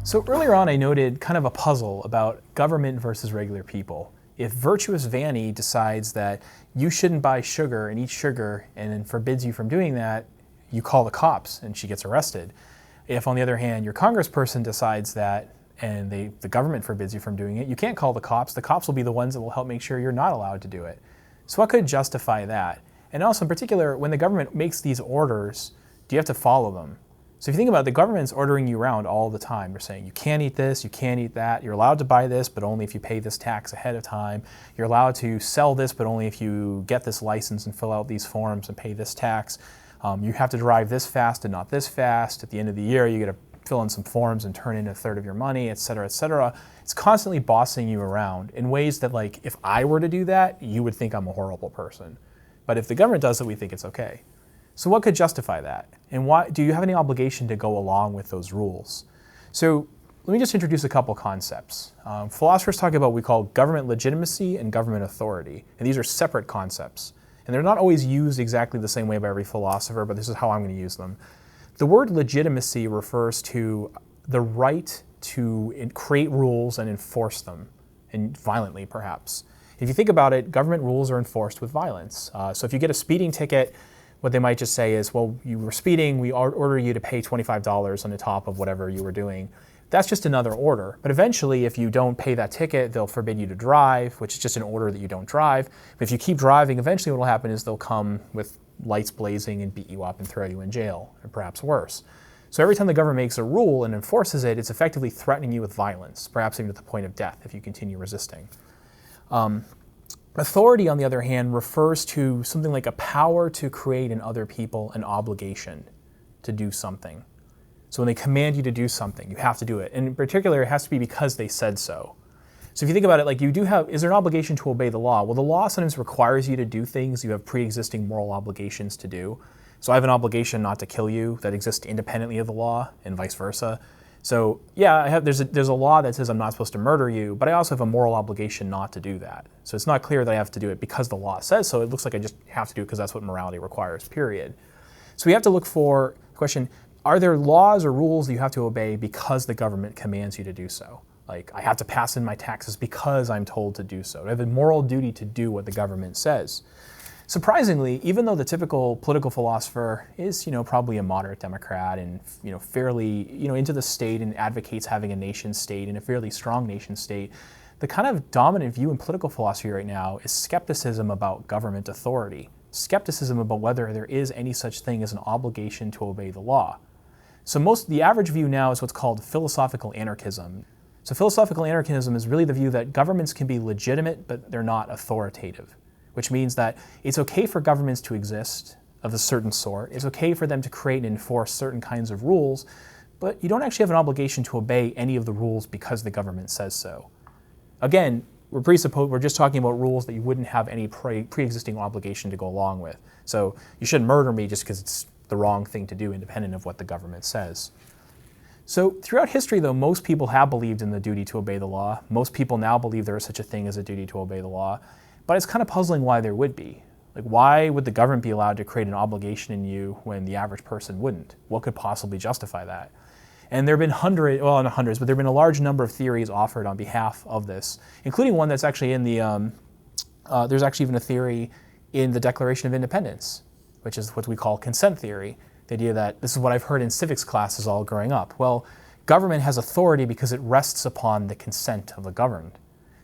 So earlier on, I noted kind of a puzzle about government versus regular people. If virtuous Vanny decides that you shouldn't buy sugar and eat sugar and then forbids you from doing that, you call the cops and she gets arrested. If, on the other hand, your congressperson decides that and the government forbids you from doing it, you can't call the cops. The cops will be the ones that will help make sure you're not allowed to do it. So what could justify that? And also, in particular, when the government makes these orders, do you have to follow them? So if you think about it, the government's ordering you around all the time. They're saying you can't eat this, you can't eat that, you're allowed to buy this, but only if you pay this tax ahead of time. You're allowed to sell this, but only if you get this license and fill out these forms and pay this tax. You have to drive this fast and not this fast. At the end of the year, you get to fill in some forms and turn in a third of your money, et cetera, et cetera. It's constantly bossing you around in ways that, like, if I were to do that, you would think I'm a horrible person. But if the government does it, we think it's okay. So what could justify that? And why do you have any obligation to go along with those rules? So let me just introduce a couple concepts. Philosophers talk about what we call government legitimacy and government authority. And these are separate concepts. And they're not always used exactly the same way by every philosopher, but this is how I'm going to use them. The word legitimacy refers to the right to create rules and enforce them, and violently perhaps. If you think about it, government rules are enforced with violence. So if you get a speeding ticket, what they might just say is, well, you were speeding, we order you to pay $25 on the top of whatever you were doing. That's just another order. But eventually, if you don't pay that ticket, they'll forbid you to drive, which is just an order that you don't drive. But if you keep driving, eventually what will happen is they'll come with lights blazing and beat you up and throw you in jail, or perhaps worse. So every time the government makes a rule and enforces it, it's effectively threatening you with violence, perhaps even to the point of death if you continue resisting. Authority, on the other hand, refers to something like a power to create in other people an obligation to do something. So when they command you to do something, you have to do it. And in particular, it has to be because they said so. So if you think about it, like is there an obligation to obey the law? Well, the law sometimes requires you to do things you have pre-existing moral obligations to do. So I have an obligation not to kill you that exists independently of the law, and vice versa. So yeah, there's a law that says I'm not supposed to murder you, but I also have a moral obligation not to do that. So it's not clear that I have to do it because the law says so. It looks like I just have to do it because that's what morality requires, period. So we have to look for the question, are there laws or rules that you have to obey because the government commands you to do so? Like, I have to pass in my taxes because I'm told to do so. I have a moral duty to do what the government says. Surprisingly, even though the typical political philosopher is, probably a moderate Democrat and, fairly, into the state and advocates having a nation state and a fairly strong nation state, the kind of dominant view in political philosophy right now is skepticism about government authority, skepticism about whether there is any such thing as an obligation to obey the law. So the average view now is what's called philosophical anarchism. So philosophical anarchism is really the view that governments can be legitimate, but they're not authoritative, which means that it's okay for governments to exist of a certain sort. It's okay for them to create and enforce certain kinds of rules, but you don't actually have an obligation to obey any of the rules because the government says so. Again, we're just talking about rules that you wouldn't have any pre-existing obligation to go along with. So you shouldn't murder me just because it's the wrong thing to do independent of what the government says. So throughout history, though, most people have believed in the duty to obey the law. Most people now believe there is such a thing as a duty to obey the law. But it's kind of puzzling why there would be. Like, why would the government be allowed to create an obligation in you when the average person wouldn't? What could possibly justify that? And there have been not hundreds, but there have been a large number of theories offered on behalf of this, including one that's actually in the, there's actually even a theory in the Declaration of Independence, which is what we call consent theory. The idea that, this is what I've heard in civics classes all growing up. Well, government has authority because it rests upon the consent of the governed.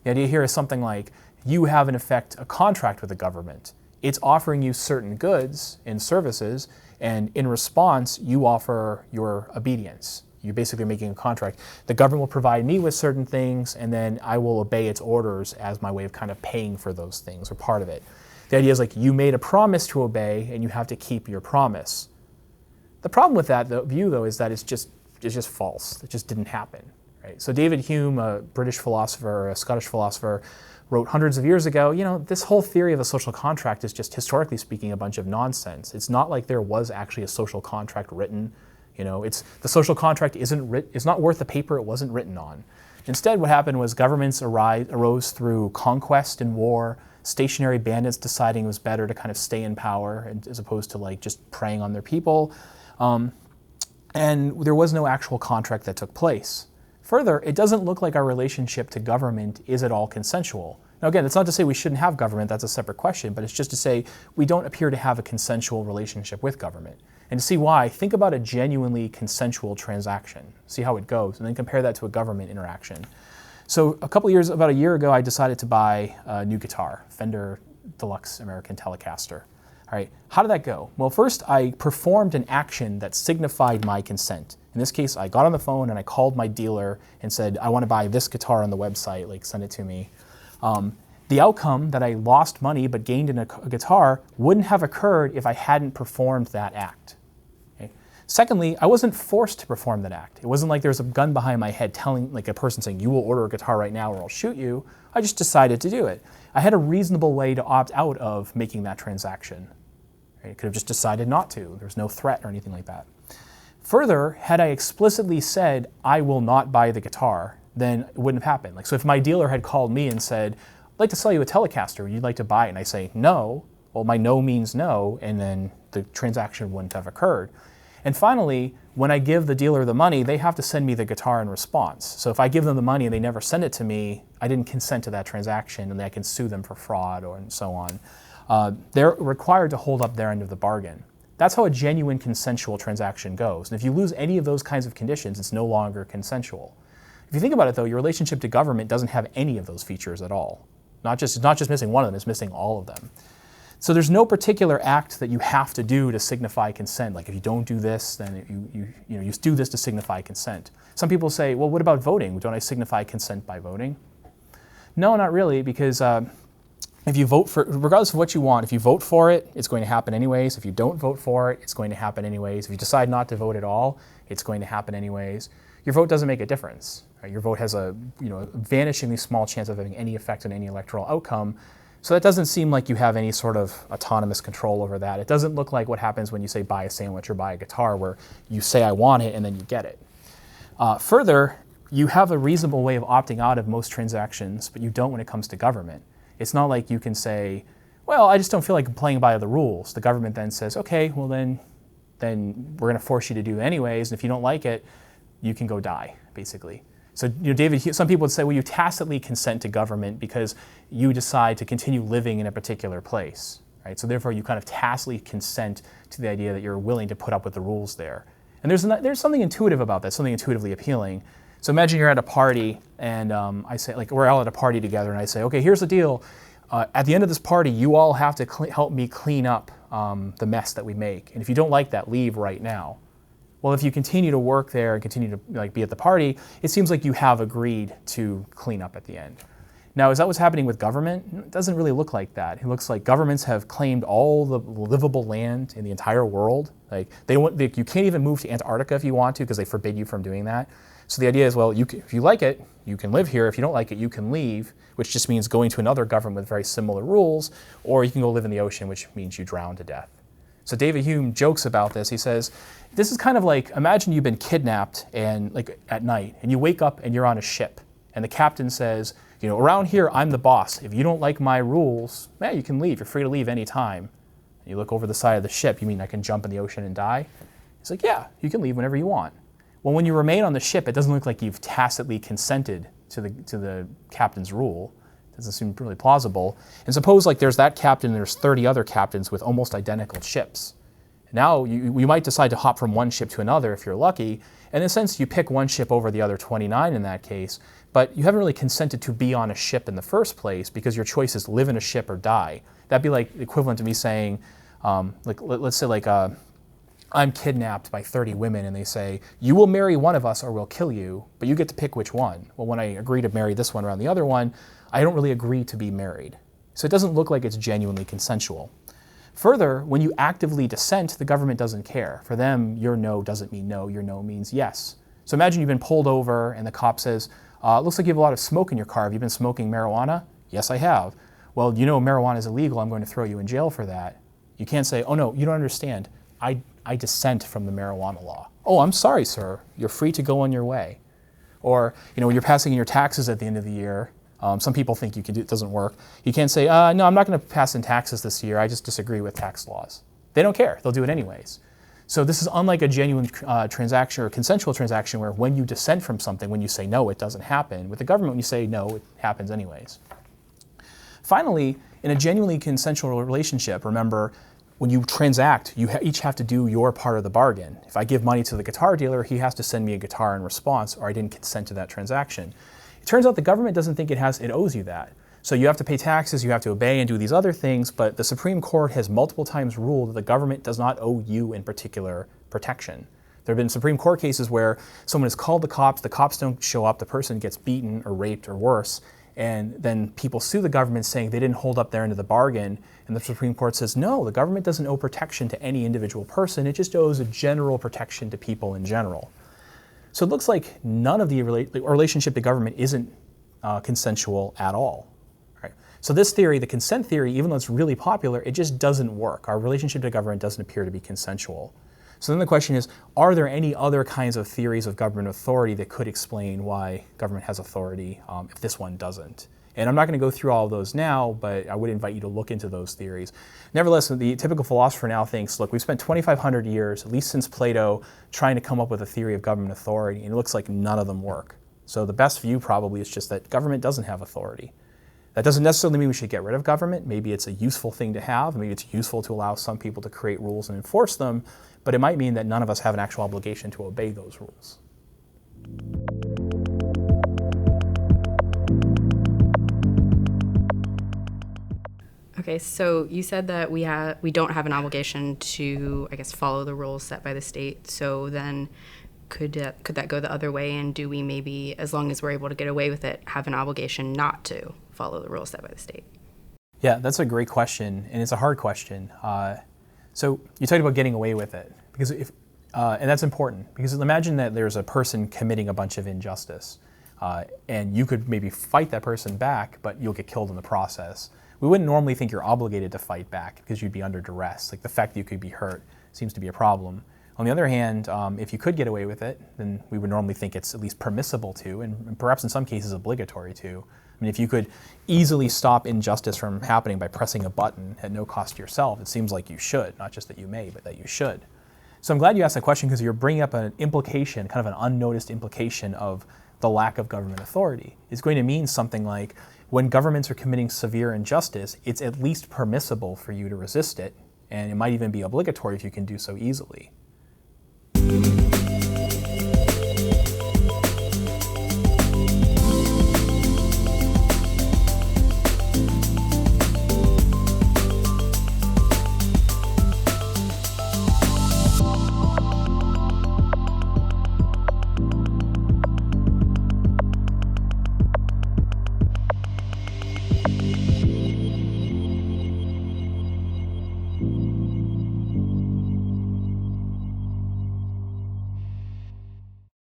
The idea here is something like, you have in effect a contract with the government. It's offering you certain goods and services, and in response, you offer your obedience. You're basically making a contract. The government will provide me with certain things, and then I will obey its orders as my way of kind of paying for those things, or part of it. The idea is like, you made a promise to obey, and you have to keep your promise. The problem with that view, though, is that it's just false. It just didn't happen, right? So David Hume, a British philosopher, a Scottish philosopher, wrote hundreds of years ago, this whole theory of a social contract is just, historically speaking, a bunch of nonsense. It's not like there was actually a social contract written. The social contract is not worth the paper it wasn't written on. Instead, what happened was governments arose through conquest and war, stationary bandits deciding it was better to kind of stay in power as opposed to like just preying on their people. And there was no actual contract that took place. Further, it doesn't look like our relationship to government is at all consensual. Now again, that's not to say we shouldn't have government, that's a separate question, but it's just to say we don't appear to have a consensual relationship with government. And to see why, think about a genuinely consensual transaction, see how it goes, and then compare that to a government interaction. So about a year ago, I decided to buy a new guitar, Fender Deluxe American Telecaster. All right, how did that go? Well, first I performed an action that signified my consent. In this case, I got on the phone and I called my dealer and said, I want to buy this guitar on the website, like send it to me. The outcome that I lost money but gained in a guitar wouldn't have occurred if I hadn't performed that act. Okay? Secondly, I wasn't forced to perform that act. It wasn't like there was a gun behind my head telling, like a person saying, you will order a guitar right now or I'll shoot you. I just decided to do it. I had a reasonable way to opt out of making that transaction. I could have just decided not to. There was no threat or anything like that. Further, had I explicitly said, I will not buy the guitar, then it wouldn't have happened. Like, so if my dealer had called me and said, I'd like to sell you a Telecaster, would you like to buy it? And I say, no, well, my no means no, and then the transaction wouldn't have occurred. And finally, when I give the dealer the money, they have to send me the guitar in response. So if I give them the money and they never send it to me, I didn't consent to that transaction, and then I can sue them for fraud and so on. They're required to hold up their end of the bargain. That's how a genuine consensual transaction goes. And if you lose any of those kinds of conditions, it's no longer consensual. If you think about it, though, your relationship to government doesn't have any of those features at all. It's not just missing one of them, it's missing all of them. So there's no particular act that you have to do to signify consent. Like if you don't do this, then you do this to signify consent. Some people say, well, what about voting? Don't I signify consent by voting? No, not really, because if you vote for, regardless of what you want, if you vote for it, it's going to happen anyways. If you don't vote for it, it's going to happen anyways. If you decide not to vote at all, it's going to happen anyways. Your vote doesn't make a difference. Right? Your vote has a vanishingly small chance of having any effect on any electoral outcome. So that doesn't seem like you have any sort of autonomous control over that. It doesn't look like what happens when you say buy a sandwich or buy a guitar, where you say I want it and then you get it. Further, you have a reasonable way of opting out of most transactions, but you don't when it comes to government. It's not like you can say, well, I just don't feel like playing by the rules. The government then says, okay, well then we're going to force you to do it anyways, and if you don't like it, you can go die, basically. So, David, some people would say, well, you tacitly consent to government because you decide to continue living in a particular place, right? So therefore, you kind of tacitly consent to the idea that you're willing to put up with the rules there. And there's something intuitive about that, something intuitively appealing. So imagine you're at a party, and I say, like, we're all at a party together, and I say, okay, here's the deal. At the end of this party, you all have to help me clean up the mess that we make. And if you don't like that, leave right now. Well, if you continue to work there and continue to be at the party, it seems like you have agreed to clean up at the end. Now, is that what's happening with government? It doesn't really look like that. It looks like governments have claimed all the livable land in the entire world. Like you can't even move to Antarctica if you want to because they forbid you from doing that. So the idea is, well, if you like it, you can live here. If you don't like it, you can leave, which just means going to another government with very similar rules, or you can go live in the ocean, which means you drown to death. So David Hume jokes about this. He says, this is kind of like, imagine you've been kidnapped and at night, and you wake up and you're on a ship, and the captain says, around here, I'm the boss. If you don't like my rules, you can leave. You're free to leave any time. And you look over the side of the ship. You mean I can jump in the ocean and die? He's like, yeah, you can leave whenever you want. Well, when you remain on the ship, it doesn't look like you've tacitly consented to the captain's rule. It doesn't seem really plausible. And suppose there's that captain and there's 30 other captains with almost identical ships. Now you might decide to hop from one ship to another if you're lucky. And in a sense, you pick one ship over the other 29 in that case, but you haven't really consented to be on a ship in the first place because your choice is live in a ship or die. That'd be like equivalent to me saying, let's say I'm kidnapped by 30 women and they say, you will marry one of us or we'll kill you, but you get to pick which one. Well, when I agree to marry this one around the other one, I don't really agree to be married. So it doesn't look like it's genuinely consensual. Further, when you actively dissent, the government doesn't care. For them, your no doesn't mean no, your no means yes. So imagine you've been pulled over and the cop says, it looks like you have a lot of smoke in your car. Have you been smoking marijuana? Yes, I have. Well, marijuana is illegal. I'm going to throw you in jail for that. You can't say, oh no, you don't understand. I dissent from the marijuana law. Oh, I'm sorry, sir. You're free to go on your way. Or, when you're passing in your taxes at the end of the year, some people think you can do it doesn't work. You can't say, no, I'm not going to pass in taxes this year. I just disagree with tax laws. They don't care. They'll do it anyways. So this is unlike a genuine transaction or a consensual transaction where when you dissent from something, when you say no, it doesn't happen. With the government, when you say no, it happens anyways. Finally, in a genuinely consensual relationship, remember, when you transact, you each have to do your part of the bargain. If I give money to the guitar dealer, he has to send me a guitar in response, or I didn't consent to that transaction. It turns out the government doesn't think it owes you that. So you have to pay taxes, you have to obey and do these other things, but the Supreme Court has multiple times ruled that the government does not owe you in particular protection. There have been Supreme Court cases where someone has called the cops don't show up, the person gets beaten or raped or worse, and then people sue the government saying they didn't hold up their end of the bargain, and the Supreme Court says, no, the government doesn't owe protection to any individual person, it just owes a general protection to people in general. So it looks like none of the relationship to government isn't consensual at all. Right? So this theory, the consent theory, even though it's really popular, it just doesn't work. Our relationship to government doesn't appear to be consensual. So then the question is, are there any other kinds of theories of government authority that could explain why government has authority if this one doesn't? And I'm not going to go through all of those now, but I would invite you to look into those theories. Nevertheless, the typical philosopher now thinks, look, we've spent 2,500 years, at least since Plato, trying to come up with a theory of government authority, and it looks like none of them work. So the best view probably is just that government doesn't have authority. That doesn't necessarily mean we should get rid of government. Maybe it's a useful thing to have. Maybe it's useful to allow some people to create rules and enforce them, but it might mean that none of us have an actual obligation to obey those rules. Okay, so you said that we don't have an obligation to, I guess, follow the rules set by the state. So then could that go the other way, and do we maybe, as long as we're able to get away with it, have an obligation not to follow the rules set by the state? Yeah, that's a great question, and it's a hard question. So you talked about getting away with it, because and that's important, because imagine that there's a person committing a bunch of injustice, and you could maybe fight that person back, but you'll get killed in the process. We wouldn't normally think you're obligated to fight back because you'd be under duress. Like the fact that you could be hurt seems to be a problem. On the other hand, if you could get away with it, then we would normally think it's at least permissible to, and perhaps in some cases obligatory to. I mean, if you could easily stop injustice from happening by pressing a button at no cost to yourself, it seems like you should, not just that you may, but that you should. So I'm glad you asked that question, because you're bringing up an implication, kind of an unnoticed implication of the lack of government authority. It's going to mean something like, when governments are committing severe injustice, it's at least permissible for you to resist it, and it might even be obligatory if you can do so easily.